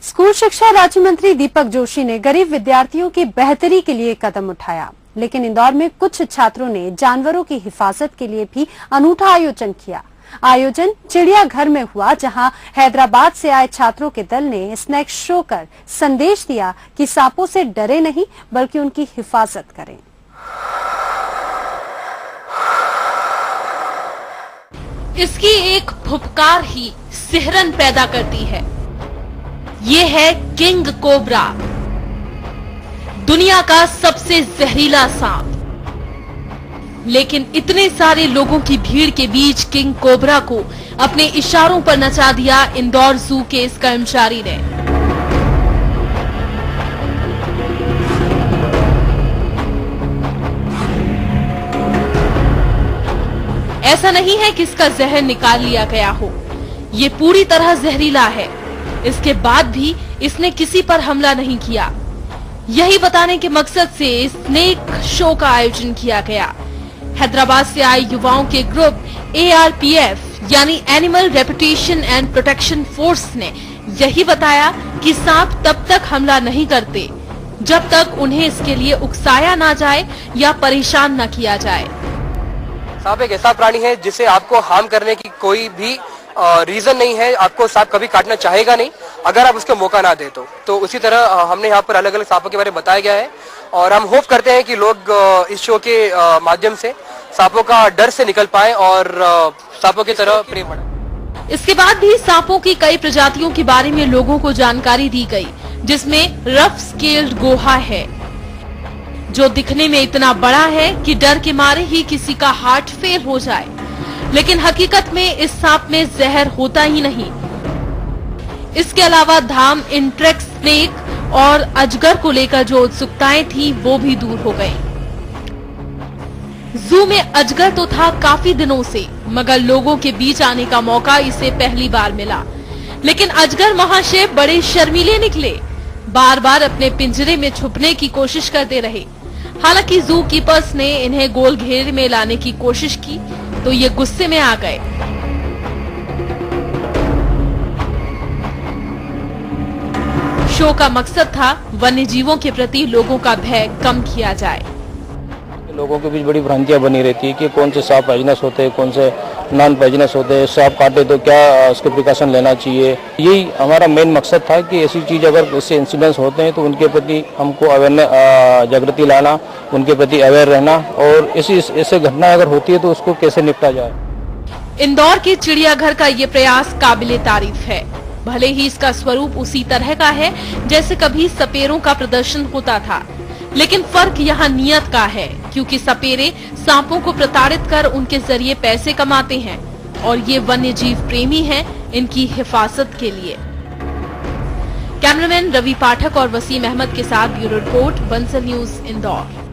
School शिक्षा राज्य मंत्री दीपक जोशी ने गरीब विद्यार्थियों की बेहतरी के लिए कदम उठाया, लेकिन इंदौर में कुछ छात्रों ने जानवरों की हिफाजत के लिए भी अनूठा आयोजन किया। आयोजन चिड़ियाघर में हुआ, जहां हैदराबाद से आए छात्रों के दल ने स्नैक शो कर संदेश दिया कि सांपों से डरे नहीं बल्कि उनकी हिफाजत करें। इसकी एक फुफकार ही सिहरन पैदा करती है। ये है किंग कोबरा, दुनिया का सबसे जहरीला सांप। लेकिन इतने सारे लोगों की भीड़ के बीच किंग कोबरा को अपने इशारों पर नचा दिया इंदौर जू के इस कर्मचारी ने। ऐसा नहीं है कि इसका जहर निकाल लिया गया हो, ये पूरी तरह जहरीला है। इसके बाद भी इसने किसी पर हमला नहीं किया। यही बताने के मकसद से स्नेक शो का आयोजन किया गया। हैदराबाद से आए युवाओं के ग्रुप ARPF यानी animal reputation and protection force ने यही बताया कि सांप तब तक हमला नहीं करते जब तक उन्हें इसके लिए उकसाया ना जाए या परेशान न किया जाए। सांप एक ऐसा प्राणी है जिसे आपको हार्म करने की कोई भी रीजन नहीं है। आपको सांप कभी काटना चाहेगा नहीं अगर आप उसको मौका ना दे तो उसी तरह हमने यहाँ पर अलग अलग सांपों के बारे में बताया गया है और हम होप करते हैं कि लोग इस शो के माध्यम से सांपों का डर से निकल पाए और सांपों की तरह प्रेम बढ़े। इसके बाद भी सांपों की कई प्रजातियों के बारे में लोगों को जानकारी दी गई, जिसमें रफ स्केल्ड गोहा है जो दिखने में इतना बड़ा है कि डर के मारे ही किसी का हार्ट फेल हो जाए, लेकिन हकीकत में इस सांप में जहर होता ही नहीं। इसके अलावा धाम, इंट्रेक्स स्नेक और अजगर को लेकर जो उत्सुकताएं थी वो भी दूर हो गई। जू में अजगर तो था काफी दिनों से, मगर लोगों के बीच आने का मौका इसे पहली बार मिला। लेकिन अजगर महाशय बड़े शर्मीले निकले, बार बार अपने पिंजरे में छुपने की कोशिश करते रहे। हालांकि जू कीपर्स ने इन्हें गोल घेरे में लाने की कोशिश की तो ये गुस्से में आ गए। शो का मकसद था वन्य जीवों के प्रति लोगों का भय कम किया जाए। लोगों के बीच बड़ी भ्रांतियां बनी रहती है कि कौन से सांप पॉइजनस होते हैं, कौन से नॉन पॉइजनस होते हैं, सांप काटे तो क्या उसके प्रिकॉशन लेना चाहिए। यही हमारा मेन मकसद था कि ऐसी चीज अगर ऐसे इंसिडेंट्स होते हैं तो उनके प्रति हमको अवेयरनेस जागृति लाना, उनके प्रति अवेयर रहना और ऐसे घटना अगर होती है तो उसको कैसे निपटा जाए। इंदौर के चिड़ियाघर का ये प्रयास काबिले तारीफ है। भले ही इसका स्वरूप उसी तरह का है जैसे कभी सपेरों का प्रदर्शन होता था, लेकिन फर्क यहाँ नियत का है, क्योंकि सपेरे सांपों को प्रताड़ित कर उनके जरिए पैसे कमाते हैं और ये वन्य जीव प्रेमी हैं इनकी हिफाजत के लिए। कैमरामैन रवि पाठक और वसीम अहमद के साथ bureau report, Bansal news, Indore.